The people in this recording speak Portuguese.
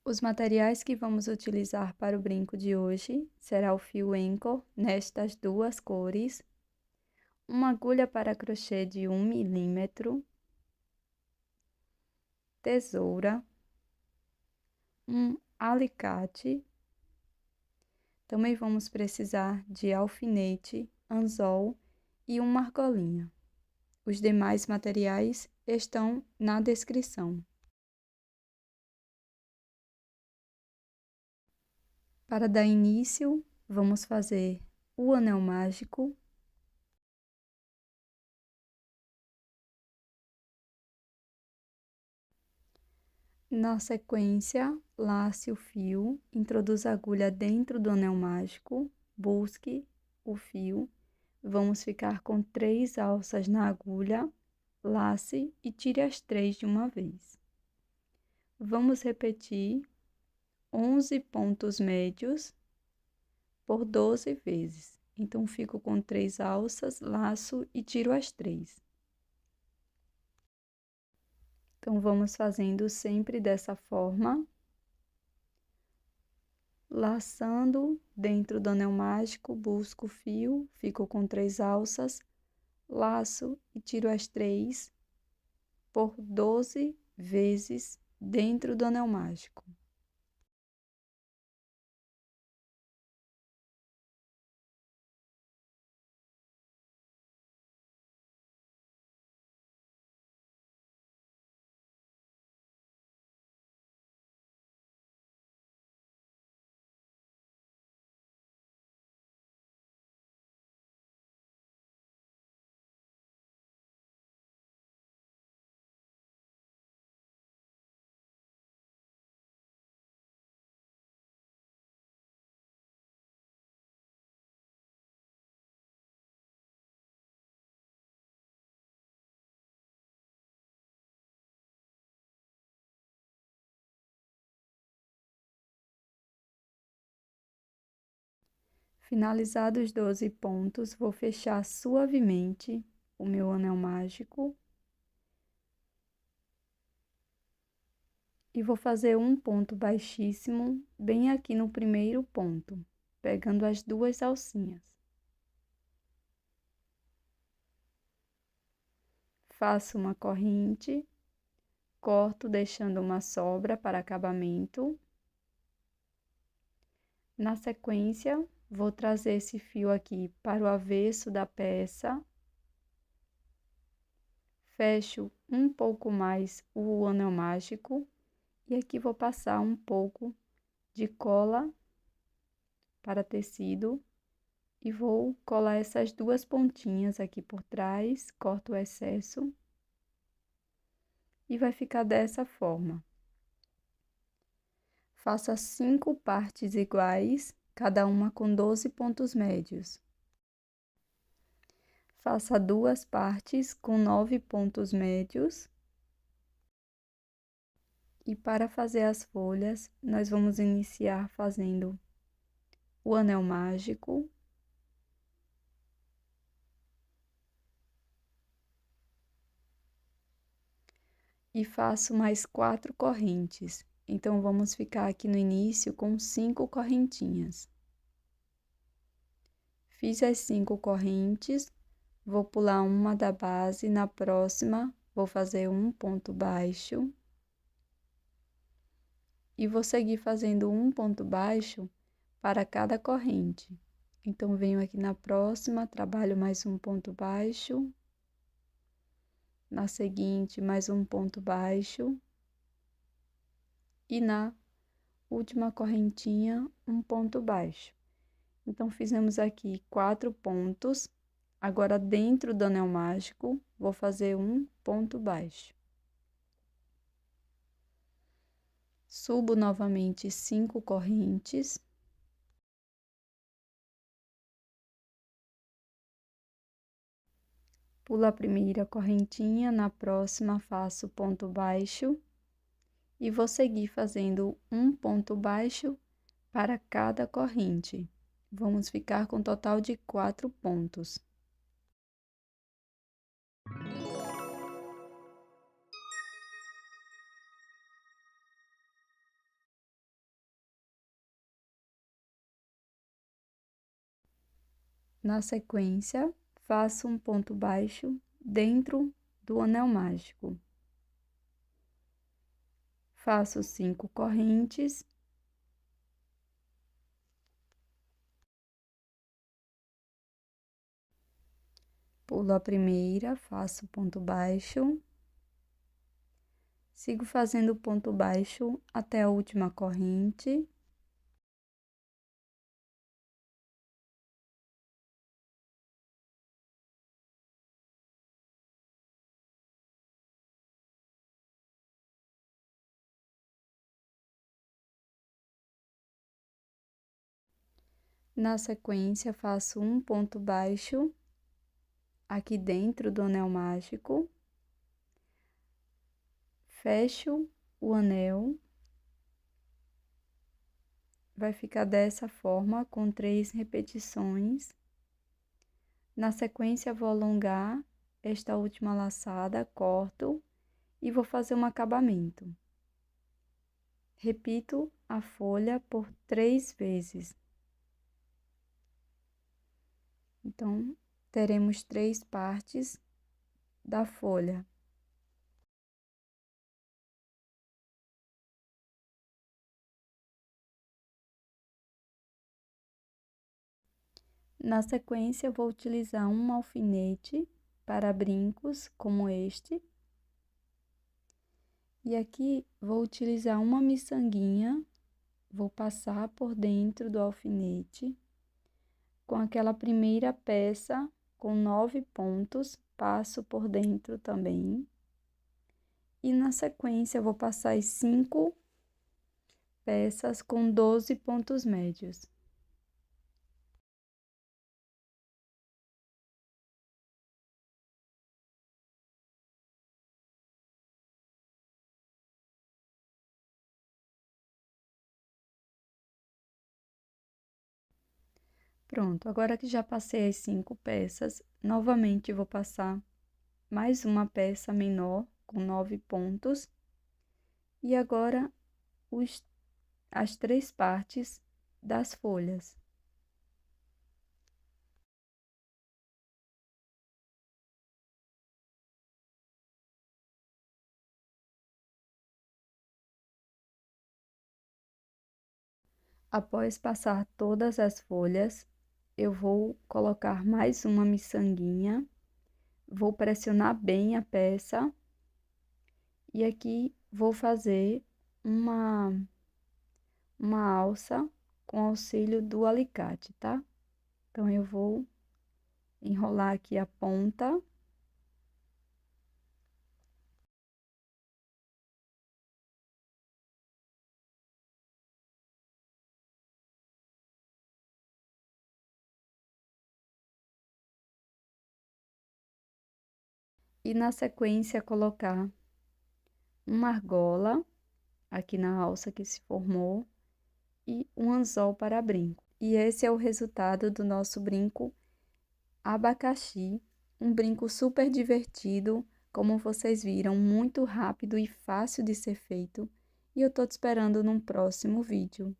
Os materiais que vamos utilizar para o brinco de hoje será o fio Anchor nestas duas cores, uma agulha para crochê de 1 milímetro, tesoura, um alicate, também vamos precisar de alfinete, anzol e uma argolinha. Os demais materiais estão na descrição. Para dar início, vamos fazer o anel mágico. Na sequência, lace o fio, introduza a agulha dentro do anel mágico, busque o fio, vamos ficar com 3 alças na agulha, lace e tire as 3 de uma vez. Vamos repetir 11 pontos médios por 12 vezes. Então, fico com 3 alças, laço e tiro as 3. Então, vamos fazendo sempre dessa forma, laçando dentro do anel mágico, busco o fio, fico com 3 alças, laço e tiro as 3 por 12 vezes dentro do anel mágico. Finalizados os 12 pontos, vou fechar suavemente o meu anel mágico e vou fazer um ponto baixíssimo bem aqui no primeiro ponto, pegando as 2 alcinhas. Faço uma corrente, corto deixando uma sobra para acabamento. Na sequência, vou trazer esse fio aqui para o avesso da peça. Fecho um pouco mais o anel mágico e aqui vou passar um pouco de cola para tecido e vou colar essas 2 pontinhas aqui por trás, corto o excesso e vai ficar dessa forma. Faça 5 partes iguais, cada uma com 12 pontos médios. Faça 2 partes com 9 pontos médios. E para fazer as folhas, nós vamos iniciar fazendo o anel mágico. E faço mais 4 correntes. Então, vamos ficar aqui no início com 5 correntinhas. Fiz as 5 correntes, vou pular uma da base, na próxima vou fazer um ponto baixo. E vou seguir fazendo um ponto baixo para cada corrente. Então, venho aqui na próxima, trabalho mais um ponto baixo. Na seguinte, mais um ponto baixo. E na última correntinha, um ponto baixo. Então, fizemos aqui 4 pontos. Agora, dentro do anel mágico, vou fazer um ponto baixo. Subo novamente 5 correntes. Pulo a primeira correntinha, na próxima faço ponto baixo. E vou seguir fazendo um ponto baixo para cada corrente. Vamos ficar com um total de 4 pontos. Na sequência, faço um ponto baixo dentro do anel mágico. Faço 5 correntes. Pulo a primeira, faço ponto baixo. Sigo fazendo ponto baixo até a última corrente. Na sequência, faço um ponto baixo aqui dentro do anel mágico. Fecho o anel. Vai ficar dessa forma, com 3 repetições. Na sequência, vou alongar esta última laçada, corto e vou fazer um acabamento. Repito a folha por 3 vezes. Então, teremos 3 partes da folha. Na sequência, eu vou utilizar um alfinete para brincos como este. E aqui vou utilizar uma miçanguinha, vou passar por dentro do alfinete com aquela primeira peça com 9 pontos, passo por dentro também. E na sequência, eu vou passar as 5 peças com 12 pontos médios. Pronto, agora que já passei as 5 peças, novamente vou passar mais uma peça menor com 9 pontos. E agora as 3 partes das folhas. Após passar todas as folhas, eu vou colocar mais uma miçanguinha, vou pressionar bem a peça e aqui vou fazer uma alça com auxílio do alicate, tá? Então, eu vou enrolar aqui a ponta. E na sequência, colocar uma argola aqui na alça que se formou e um anzol para brinco. E esse é o resultado do nosso brinco abacaxi, um brinco super divertido, como vocês viram, muito rápido e fácil de ser feito. E eu tô te esperando num próximo vídeo.